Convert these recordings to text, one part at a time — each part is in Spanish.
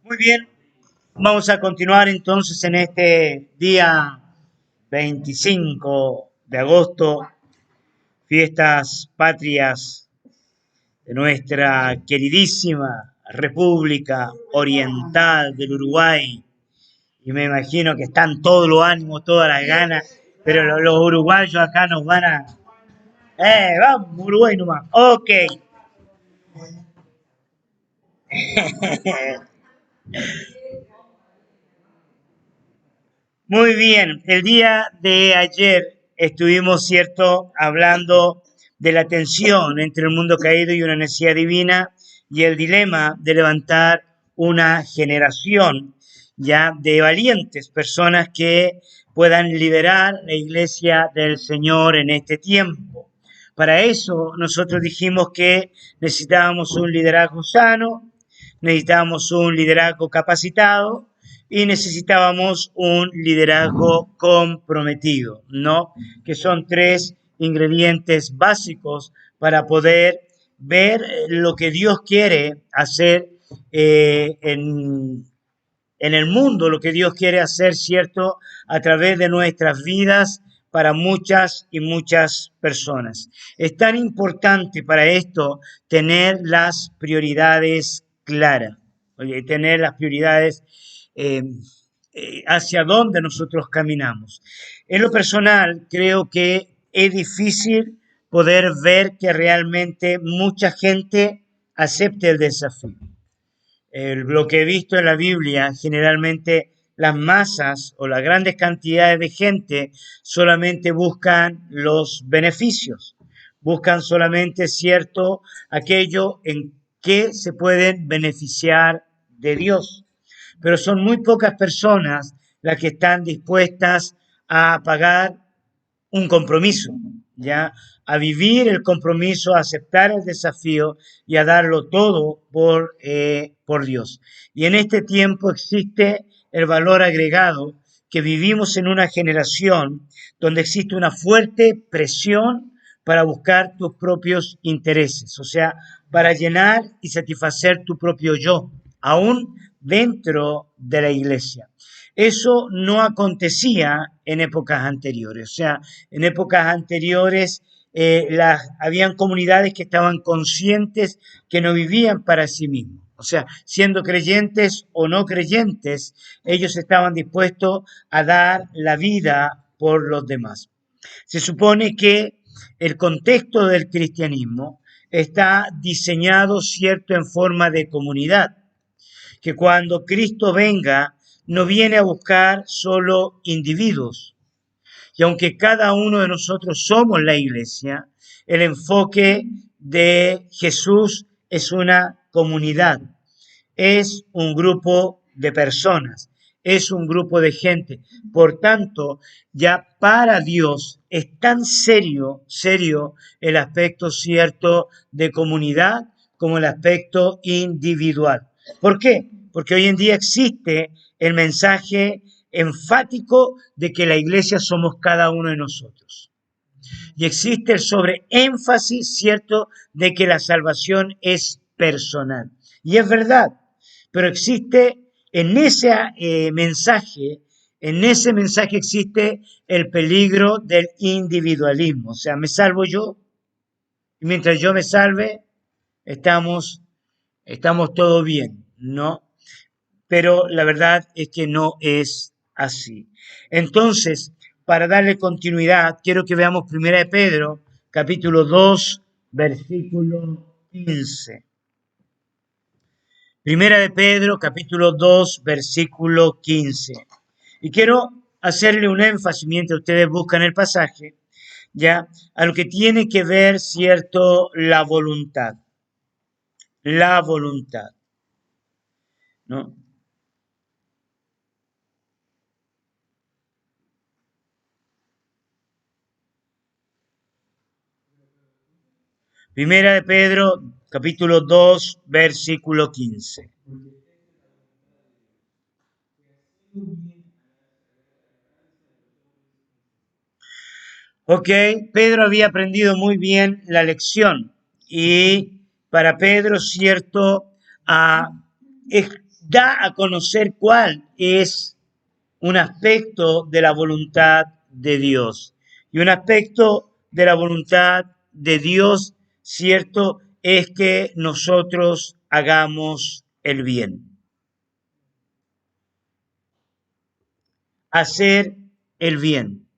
Muy bien, vamos a continuar entonces en este día 25 de agosto, fiestas patrias de nuestra queridísima República Oriental del Uruguay. Y me imagino que están todos los ánimos, todas las ganas, pero los uruguayos acá nos van a... vamos, Uruguay nomás. Ok. Muy bien, el día de ayer estuvimos, cierto, hablando de la tensión entre el mundo caído y una necesidad divina y el dilema de levantar una generación ya de valientes personas que puedan liderar la iglesia del Señor en este tiempo. Para eso nosotros dijimos que necesitábamos un liderazgo sano, necesitábamos un liderazgo capacitado y necesitábamos un liderazgo comprometido, ¿no? Que son tres ingredientes básicos para poder ver lo que Dios quiere hacer en el mundo, lo que Dios quiere hacer, ¿cierto? A través de nuestras vidas para muchas y muchas personas. Es tan importante para esto tener las prioridades claras, tener las prioridades eh, hacia dónde nosotros caminamos. En lo personal, creo que es difícil poder ver que realmente mucha gente acepte el desafío. Lo que he visto en la Biblia, generalmente las masas o las grandes cantidades de gente solamente buscan los beneficios, buscan solamente cierto aquello en que se pueden beneficiar de Dios, pero son muy pocas personas las que están dispuestas a pagar un compromiso, ya a vivir el compromiso, a aceptar el desafío y a darlo todo por Dios. Y en este tiempo existe el valor agregado que vivimos en una generación donde existe una fuerte presión para buscar tus propios intereses, o sea, para llenar y satisfacer tu propio yo, aún dentro de la iglesia. Eso no acontecía en épocas anteriores, o sea, en épocas anteriores habían comunidades que estaban conscientes que no vivían para sí mismos. O sea, siendo creyentes o no creyentes, ellos estaban dispuestos a dar la vida por los demás. Se supone que el contexto del cristianismo está diseñado, cierto, en forma de comunidad, que cuando Cristo venga no viene a buscar solo individuos. Y aunque cada uno de nosotros somos la iglesia, el enfoque de Jesús es una comunidad, es un grupo de personas, es un grupo de gente. Por tanto, ya para Dios es tan serio el aspecto cierto de comunidad como el aspecto individual. ¿Por qué? Porque hoy en día existe el mensaje enfático de que la iglesia somos cada uno de nosotros. Y existe el sobreénfasis cierto de que la salvación es personal. Y es verdad, pero existe en ese mensaje existe el peligro del individualismo. O sea, me salvo yo, y mientras yo me salve, estamos, estamos todo bien, ¿no? Pero la verdad es que no es así. Entonces, para darle continuidad, quiero que veamos Primera de Pedro, capítulo 2, versículo 15. Primera de Pedro, capítulo 2, versículo 15. Y quiero hacerle un énfasis mientras ustedes buscan el pasaje, ya, a lo que tiene que ver, cierto, la voluntad. La voluntad, ¿no? Primera de Pedro, capítulo 2, versículo 15. Ok, Pedro había aprendido muy bien la lección y para Pedro, cierto, es da a conocer cuál es un aspecto de la voluntad de Dios. Y un aspecto de la voluntad de Dios, cierto, es que nosotros hagamos el bien. Hacer el bien.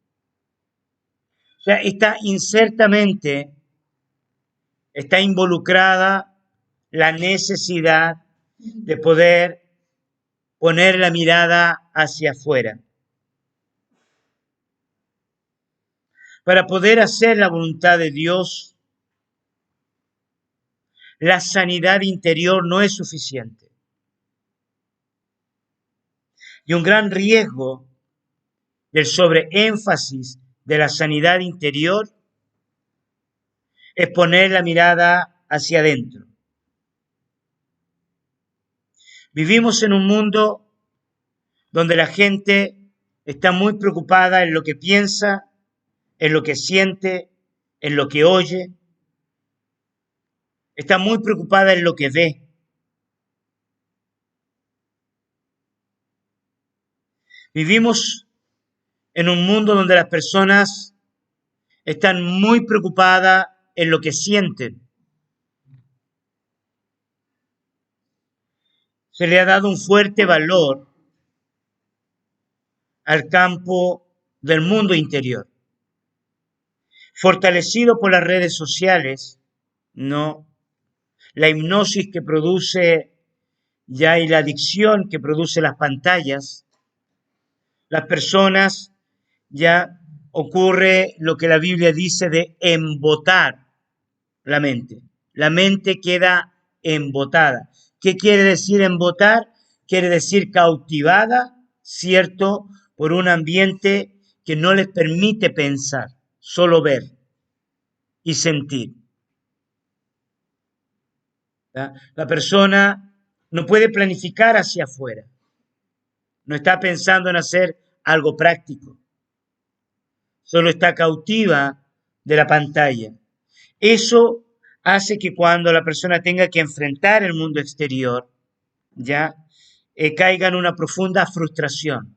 O sea, está involucrada la necesidad de poder poner la mirada hacia afuera. Para poder hacer la voluntad de Dios, la sanidad interior no es suficiente. Y un gran riesgo del sobreénfasis de la sanidad interior es poner la mirada hacia adentro. Vivimos en un mundo donde la gente está muy preocupada en lo que piensa, en lo que siente, en lo que oye, está muy preocupada en lo que ve. Vivimos en un mundo donde las personas están muy preocupadas en lo que sienten. Se le ha dado un fuerte valor al campo del mundo interior. Fortalecido por las redes sociales, no, la hipnosis que produce ya y la adicción que produce las pantallas, las personas ya ocurre lo que la Biblia dice de embotar la mente. La mente queda embotada. ¿Qué quiere decir embotar? Quiere decir cautivada, ¿cierto? Por un ambiente que no les permite pensar, solo ver y sentir. ¿Ya? La persona no puede planificar hacia afuera. No está pensando en hacer algo práctico. Solo está cautiva de la pantalla. Eso hace que cuando la persona tenga que enfrentar el mundo exterior, ya caiga en una profunda frustración.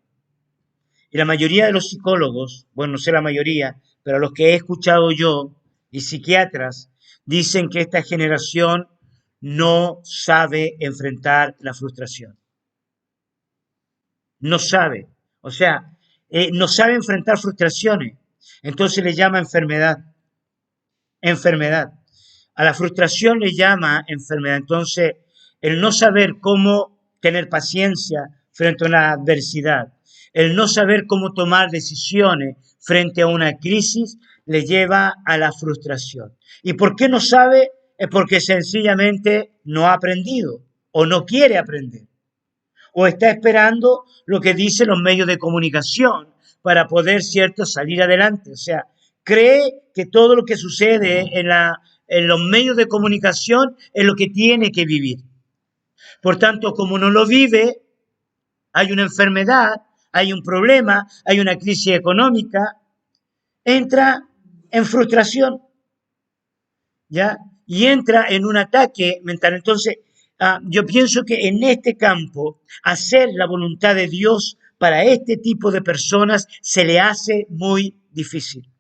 Y la mayoría de los psicólogos, bueno, no sé la mayoría, pero los que he escuchado yo y psiquiatras, dicen que esta generación no sabe enfrentar la frustración. No sabe. O sea, no sabe enfrentar frustraciones. Entonces le llama enfermedad. Enfermedad. A la frustración le llama enfermedad. Entonces, el no saber cómo tener paciencia frente a una adversidad, el no saber cómo tomar decisiones frente a una crisis, le lleva a la frustración. ¿Y por qué no sabe? Es porque sencillamente no ha aprendido o no quiere aprender. O está esperando lo que dicen los medios de comunicación para poder, cierto, salir adelante. O sea, cree que todo lo que sucede en los medios de comunicación es lo que tiene que vivir. Por tanto, como no lo vive, hay una enfermedad, hay un problema, hay una crisis económica, entra en frustración, ¿ya? Y entra en un ataque mental. Entonces, yo pienso que en este campo, hacer la voluntad de Dios para este tipo de personas se le hace muy difícil.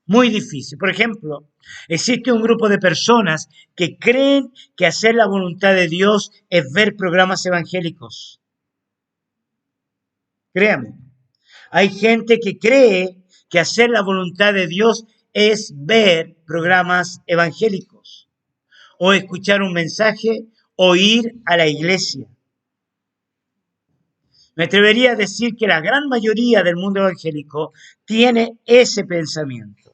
Muy difícil. Por ejemplo, existe un grupo de personas que creen que hacer la voluntad de Dios es ver programas evangélicos. Créame. Hay gente que cree que hacer la voluntad de Dios es ver programas evangélicos, o escuchar un mensaje, o ir a la iglesia. Me atrevería a decir que la gran mayoría del mundo evangélico tiene ese pensamiento.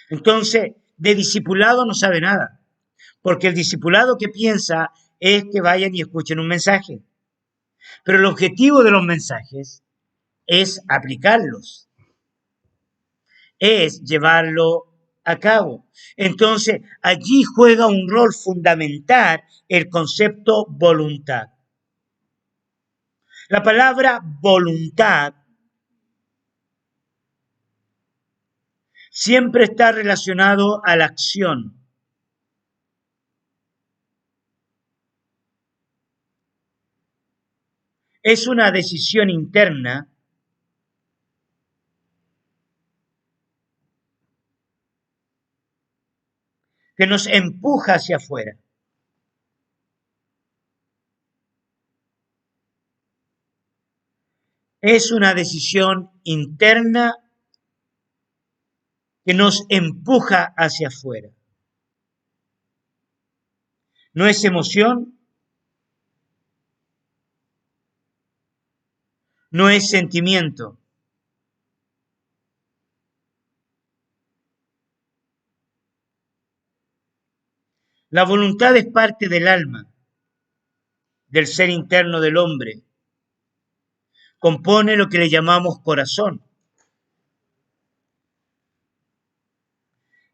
Entonces, de discipulado no sabe nada, porque el discipulado que piensa es que vayan y escuchen un mensaje. Pero el objetivo de los mensajes es aplicarlos, es llevarlo a cabo. Entonces, allí juega un rol fundamental el concepto voluntad. La palabra voluntad siempre está relacionado a la acción. Es una decisión interna que nos empuja hacia afuera. Es una decisión interna que nos empuja hacia afuera. No es emoción, no es sentimiento. La voluntad es parte del alma, del ser interno del hombre. Compone lo que le llamamos corazón.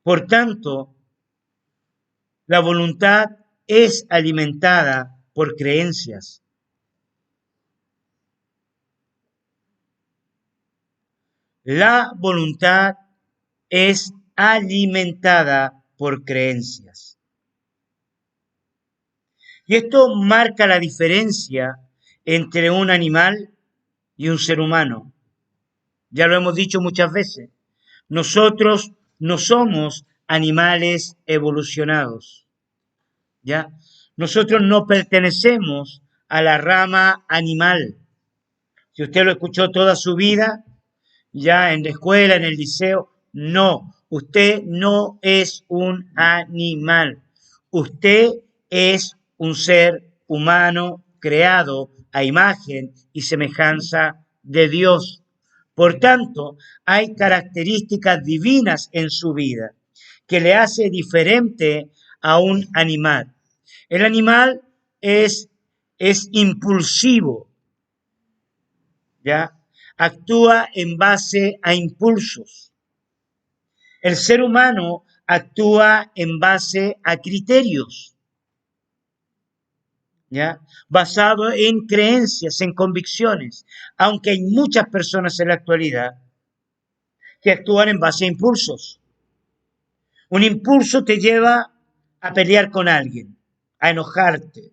Por tanto, la voluntad es alimentada por creencias. La voluntad es alimentada por creencias. Y esto marca la diferencia entre un animal y un ser humano. Ya lo hemos dicho muchas veces. Nosotros no somos animales evolucionados, ¿ya? Nosotros no pertenecemos a la rama animal. Si usted lo escuchó toda su vida, ya en la escuela, en el liceo, no, usted no es un animal. Usted es un ser humano creado a imagen y semejanza de Dios. Por tanto, hay características divinas en su vida que le hace diferente a un animal. El animal es impulsivo, ¿ya? Actúa en base a impulsos. El ser humano actúa en base a criterios, ¿ya? Basado en creencias, en convicciones, aunque hay muchas personas en la actualidad que actúan en base a impulsos. Un impulso te lleva a pelear con alguien, a enojarte.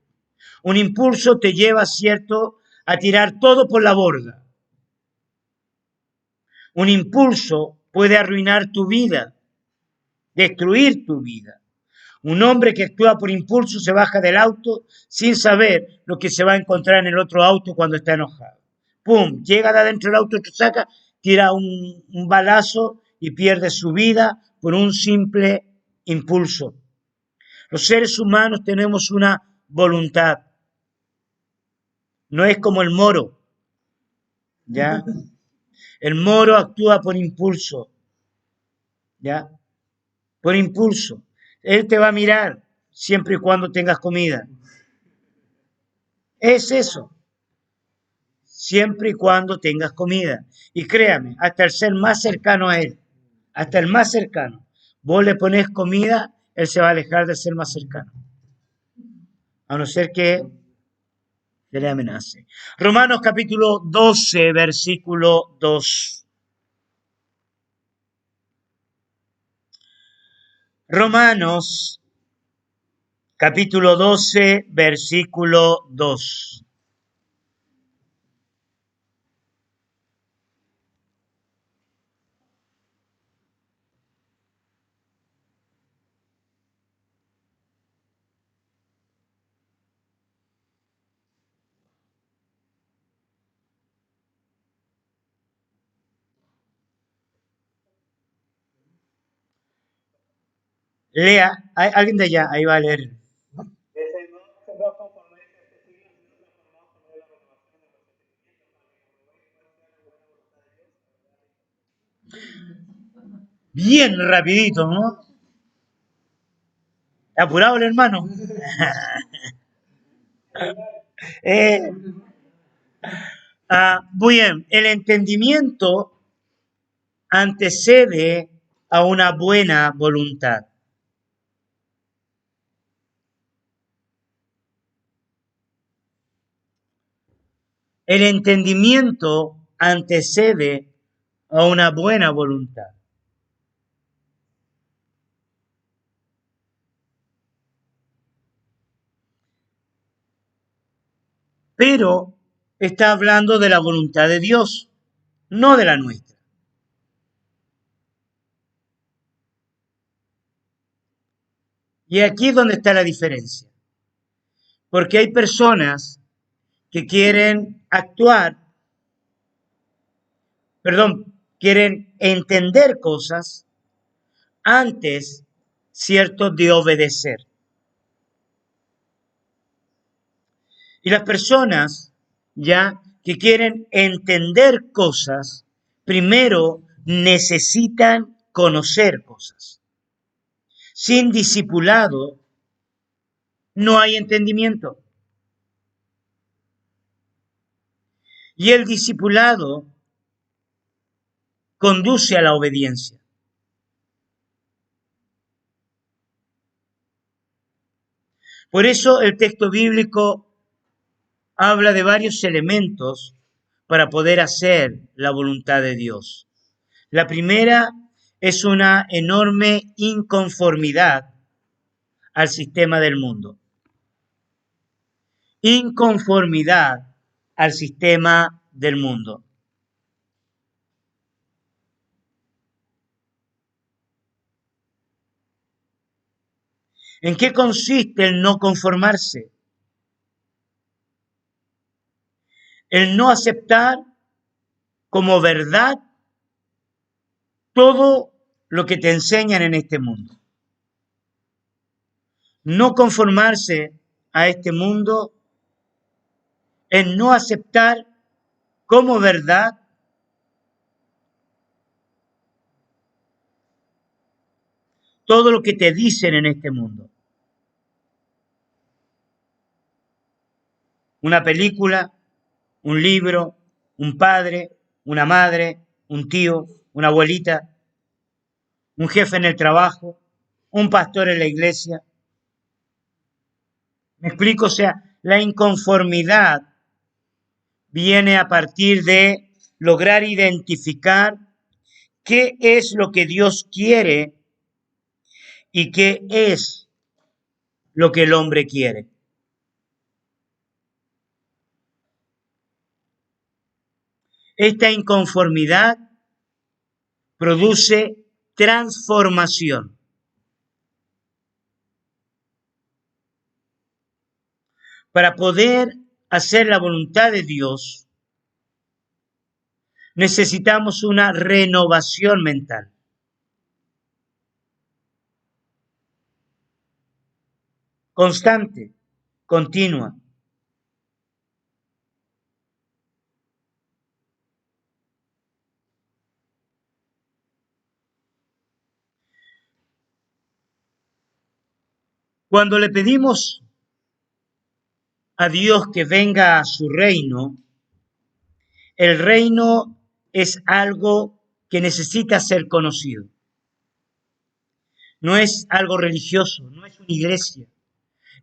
Un impulso te lleva, cierto, a tirar todo por la borda. Un impulso puede arruinar tu vida, destruir tu vida. Un hombre que actúa por impulso se baja del auto sin saber lo que se va a encontrar en el otro auto cuando está enojado. ¡Pum! Llega de adentro del auto, te saca, tira un balazo y pierde su vida por un simple impulso. Los seres humanos tenemos una voluntad. No es como el moro, ¿ya? El moro actúa por impulso, ¿ya? Por impulso. Él te va a mirar siempre y cuando tengas comida. Es eso, siempre y cuando tengas comida. Y créame, hasta el ser más cercano a él, hasta el más cercano, vos le pones comida, él se va a alejar de ser más cercano. A no ser que se le amenace. Romanos capítulo 12, versículo 2. Romanos capítulo 12, versículo 2. Lea, hay alguien de allá, ahí va a leer. Bien rapidito, ¿no? Apurado el hermano. Eh, Muy bien, el entendimiento antecede a una buena voluntad. El entendimiento antecede a una buena voluntad. Pero está hablando de la voluntad de Dios, no de la nuestra. Y aquí es donde está la diferencia. Porque hay personas que quieren actuar, quieren entender cosas antes, cierto, de obedecer. Y las personas ya que quieren entender cosas, primero necesitan conocer cosas. Sin discipulado no hay entendimiento. Y el discipulado conduce a la obediencia. Por eso el texto bíblico habla de varios elementos para poder hacer la voluntad de Dios. La primera es una enorme inconformidad al sistema del mundo. Inconformidad al sistema del mundo. ¿En qué consiste el no conformarse? El no aceptar como verdad todo lo que te enseñan en este mundo. No conformarse a este mundo es no aceptar como verdad todo lo que te dicen en este mundo. Una película, un libro, un padre, una madre, un tío, una abuelita, un jefe en el trabajo, un pastor en la iglesia. ¿Me explico? O sea, la inconformidad viene a partir de lograr identificar qué es lo que Dios quiere y qué es lo que el hombre quiere. Esta inconformidad produce transformación. Para poder hacer la voluntad de Dios, necesitamos una renovación mental. Constante, continua. Cuando le pedimos a Dios que venga a su reino, el reino es algo que necesita ser conocido. No es algo religioso, no es una iglesia.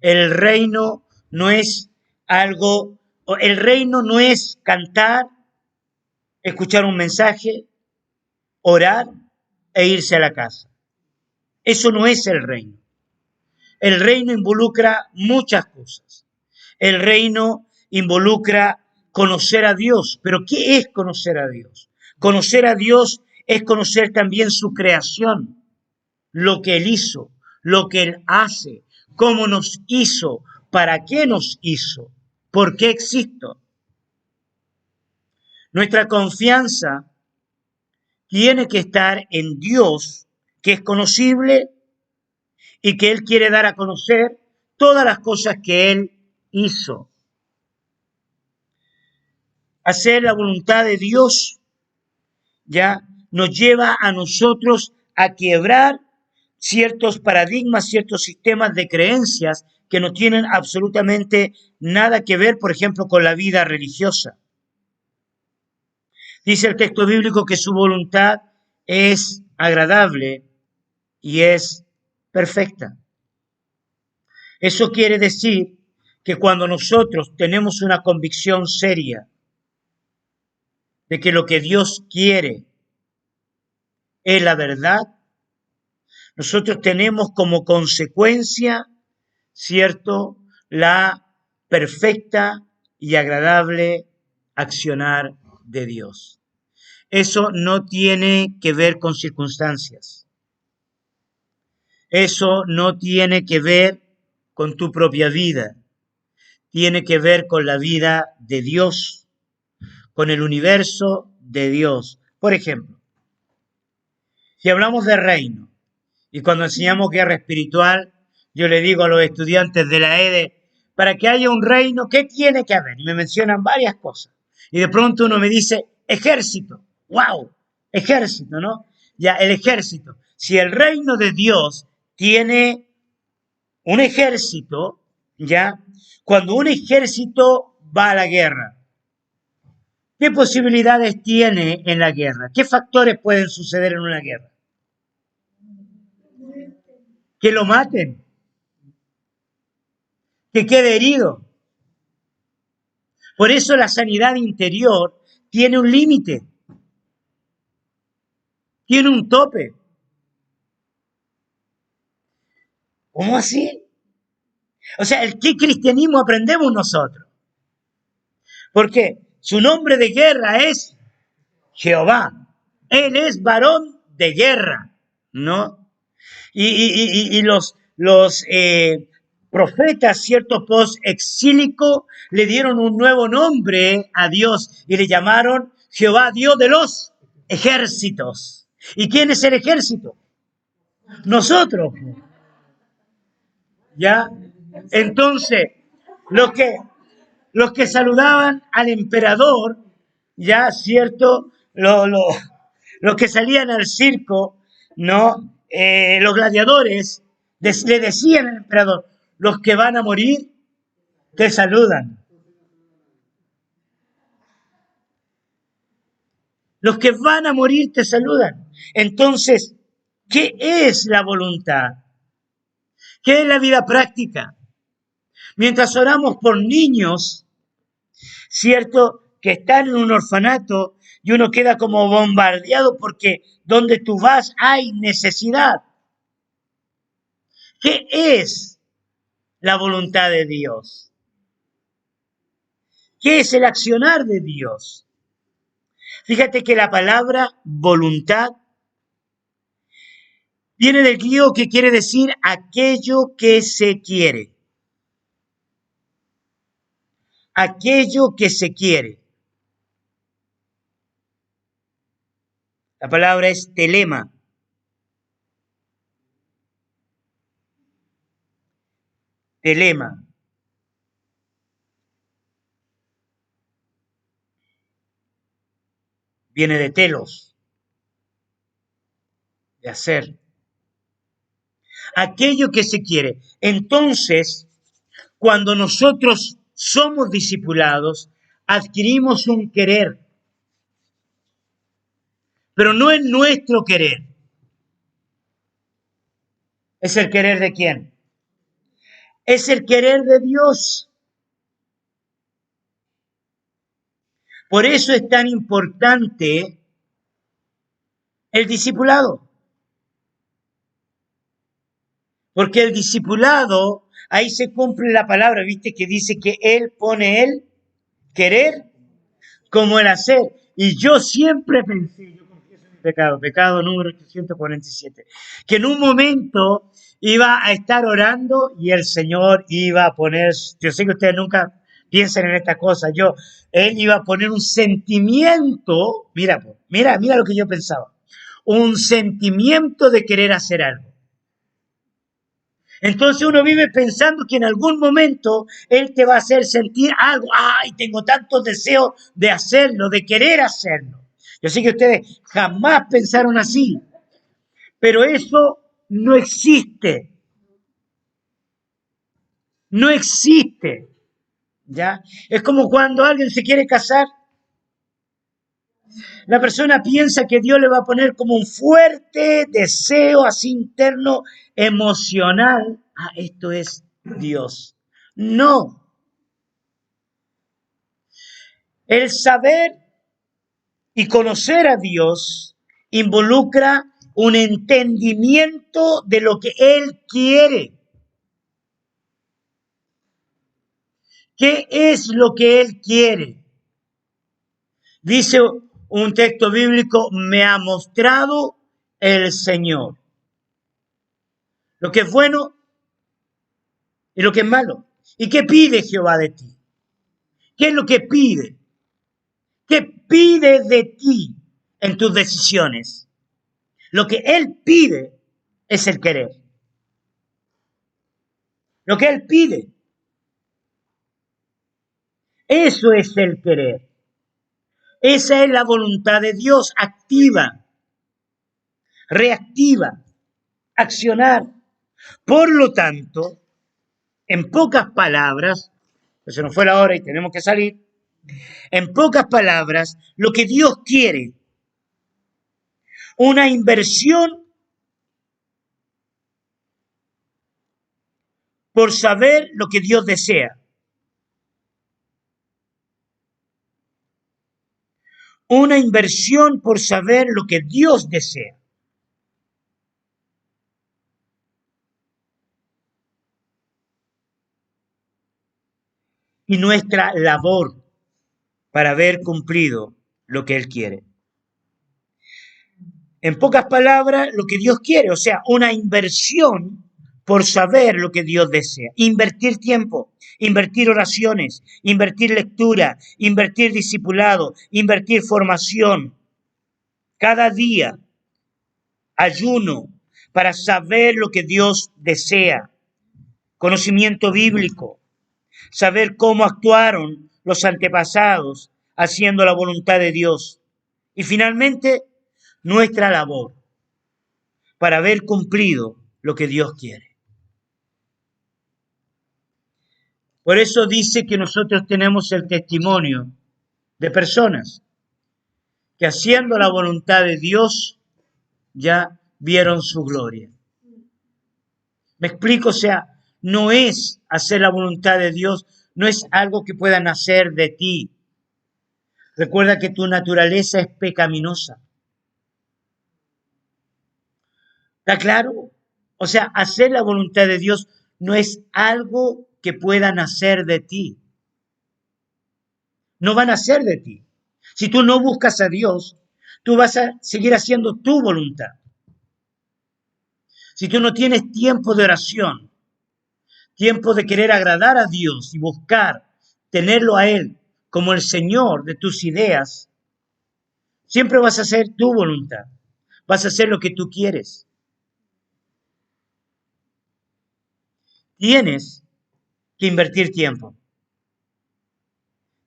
El reino no es algo, el reino no es cantar, escuchar un mensaje, orar e irse a la casa. Eso no es el reino. El reino involucra muchas cosas. El reino involucra conocer a Dios. Pero ¿qué es conocer a Dios? Conocer a Dios es conocer también su creación, lo que Él hizo, lo que Él hace, cómo nos hizo, para qué nos hizo, por qué existo. Nuestra confianza tiene que estar en Dios, que es conocible y que Él quiere dar a conocer todas las cosas que Él hizo. Hacer la voluntad de Dios ya nos lleva a nosotros a quebrar ciertos paradigmas, ciertos sistemas de creencias que no tienen absolutamente nada que ver, por ejemplo, con la vida religiosa. Dice el texto bíblico que su voluntad es agradable y es perfecta. Eso quiere decir que cuando nosotros tenemos una convicción seria de que lo que Dios quiere es la verdad, nosotros tenemos como consecuencia, ¿cierto?, la perfecta y agradable accionar de Dios. Eso no tiene que ver con circunstancias. Eso no tiene que ver con tu propia vida. Tiene que ver con la vida de Dios, con el universo de Dios. Por ejemplo, si hablamos de reino, y cuando enseñamos guerra espiritual, yo le digo a los estudiantes de la EDE, para que haya un reino, ¿qué tiene que haber? Y me mencionan varias cosas. Y de pronto uno me dice, ejército. ¡Wow! Ejército, ¿no? Ya, el ejército. Si el reino de Dios tiene un ejército, ya, cuando un ejército va a la guerra, ¿qué posibilidades tiene en la guerra? ¿Qué factores pueden suceder en una guerra? Que lo maten, que quede herido. Por eso la sanidad interior tiene un límite, tiene un tope. ¿Cómo así? O sea, ¿qué cristianismo aprendemos nosotros? Porque su nombre de guerra es Jehová. Él es varón de guerra, ¿no? Y los profetas, cierto post-exílico, le dieron un nuevo nombre a Dios y le llamaron Jehová, Dios de los ejércitos. ¿Y quién es el ejército? Nosotros, ¿ya? Entonces, los que, los que saludaban al emperador, ya, cierto, los que salían al circo, ¿no? Los gladiadores le decían al emperador, los que van a morir te saludan. Los que van a morir te saludan. Entonces, ¿qué es la voluntad? ¿Qué es la vida práctica? Mientras oramos por niños, cierto, que están en un orfanato y uno queda como bombardeado porque donde tú vas hay necesidad. ¿Qué es la voluntad de Dios? ¿Qué es el accionar de Dios? Fíjate que la palabra voluntad viene del griego que quiere decir aquello que se quiere. Aquello que se quiere. La palabra es telema. Telema. Viene de telos, de hacer. Aquello que se quiere. Entonces, cuando nosotros somos discipulados, adquirimos un querer, pero no es nuestro querer. ¿Es el querer de quién? Es el querer de Dios. Por eso es tan importante el discipulado. Porque el discipulado, ahí se cumple la palabra, ¿viste? Que dice que Él pone el querer como el hacer. Y yo siempre pensé, yo confieso mi pecado, pecado número 847, que en un momento iba a estar orando y el Señor iba a poner, yo sé que ustedes nunca piensan en esta cosa, Él iba a poner un sentimiento, mira lo que yo pensaba, un sentimiento de querer hacer algo. Entonces uno vive pensando que en algún momento Él te va a hacer sentir algo. ¡Ay, tengo tantos deseos de hacerlo, de querer hacerlo! Yo sé que ustedes jamás pensaron así, pero eso no existe. No existe. ¿Ya? Es como cuando alguien se quiere casar. La persona piensa que Dios le va a poner como un fuerte deseo así interno, emocional. Ah, esto es Dios. No. El saber y conocer a Dios involucra un entendimiento de lo que Él quiere. ¿Qué es lo que Él quiere? Dice un texto bíblico, me ha mostrado el Señor lo que es bueno y lo que es malo. ¿Y qué pide Jehová de ti? ¿Qué es lo que pide? ¿Qué pide de ti en tus decisiones? Lo que Él pide es el querer. Lo que Él pide, eso es el querer. Esa es la voluntad de Dios, activa, reactiva, accionar. Por lo tanto, en pocas palabras, pues se nos fue la hora y tenemos que salir, en pocas palabras, lo que Dios quiere, una inversión por saber lo que Dios desea. Una inversión por saber lo que Dios desea. Y nuestra labor para haber cumplido lo que Él quiere. En pocas palabras, lo que Dios quiere, o sea, una inversión por saber lo que Dios desea. Invertir tiempo, invertir oraciones, invertir lectura, invertir discipulado, invertir formación. Cada día, ayuno para saber lo que Dios desea. Conocimiento bíblico, saber cómo actuaron los antepasados haciendo la voluntad de Dios. Y finalmente, nuestra labor para haber cumplido lo que Dios quiere. Por eso dice que nosotros tenemos el testimonio de personas que haciendo la voluntad de Dios ya vieron su gloria. ¿Me explico? O sea, no es hacer la voluntad de Dios, no es algo que pueda nacer de ti. Recuerda que tu naturaleza es pecaminosa. ¿Está claro? O sea, hacer la voluntad de Dios no es algo que pueda nacer de ti. No va a nacer de ti. Si tú no buscas a Dios, tú vas a seguir haciendo tu voluntad. Si tú no tienes tiempo de oración, tiempo de querer agradar a Dios y buscar tenerlo a Él como el Señor de tus ideas, siempre vas a hacer tu voluntad. Vas a hacer lo que tú quieres. Tienes que invertir tiempo.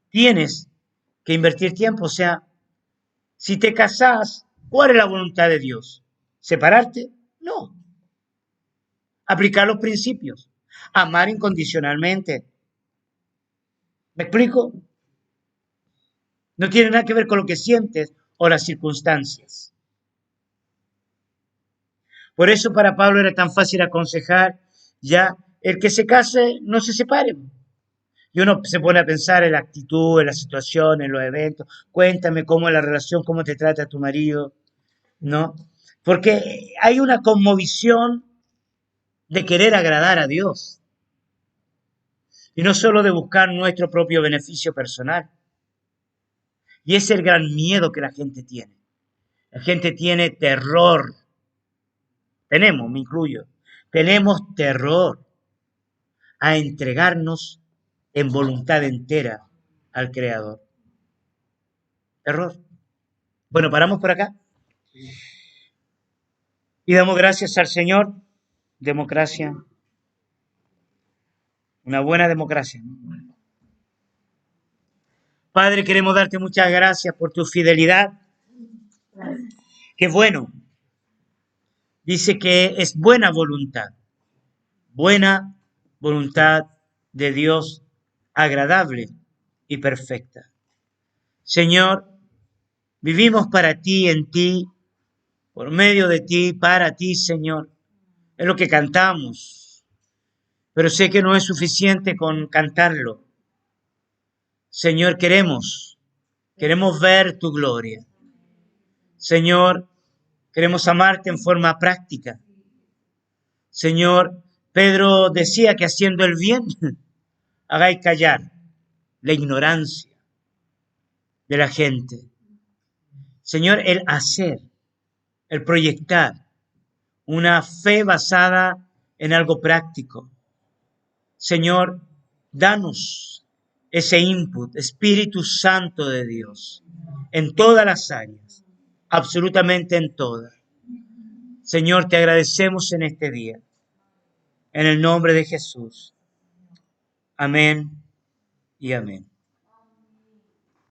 Tienes que invertir tiempo. O sea, si te casás, ¿cuál es la voluntad de Dios? ¿Separarte? No. Aplicar los principios. Amar incondicionalmente. ¿Me explico? No tiene nada que ver con lo que sientes o las circunstancias. Por eso para Pablo era tan fácil aconsejar ya el que se case no se separe. Y uno se pone a pensar en la actitud, en la situación, en los eventos. Cuéntame cómo es la relación, cómo te trata tu marido, ¿no? Porque hay una conmovisión de querer agradar a Dios. Y no solo de buscar nuestro propio beneficio personal. Y es el gran miedo que la gente tiene. La gente tiene terror. Tenemos, me incluyo. Tenemos terror a entregarnos en voluntad entera al Creador. Terror. Bueno, paramos por acá. Y damos gracias al Señor. Democracia. Una buena democracia. Padre, queremos darte muchas gracias por tu fidelidad. Qué bueno. Dice que es buena voluntad de Dios, agradable y perfecta. Señor, vivimos para ti, en ti, por medio de ti, para ti, Señor. Es lo que cantamos, pero sé que no es suficiente con cantarlo. Señor, queremos ver tu gloria. Señor, queremos amarte en forma práctica. Señor, Pedro decía que haciendo el bien, hagáis callar la ignorancia. de la gente. Señor, el hacer, el proyectar una fe basada en algo práctico. Señor, danos ese input, Espíritu Santo de Dios, en todas las áreas, absolutamente en todas. Señor, te agradecemos en este día, en el nombre de Jesús. Amén y amén.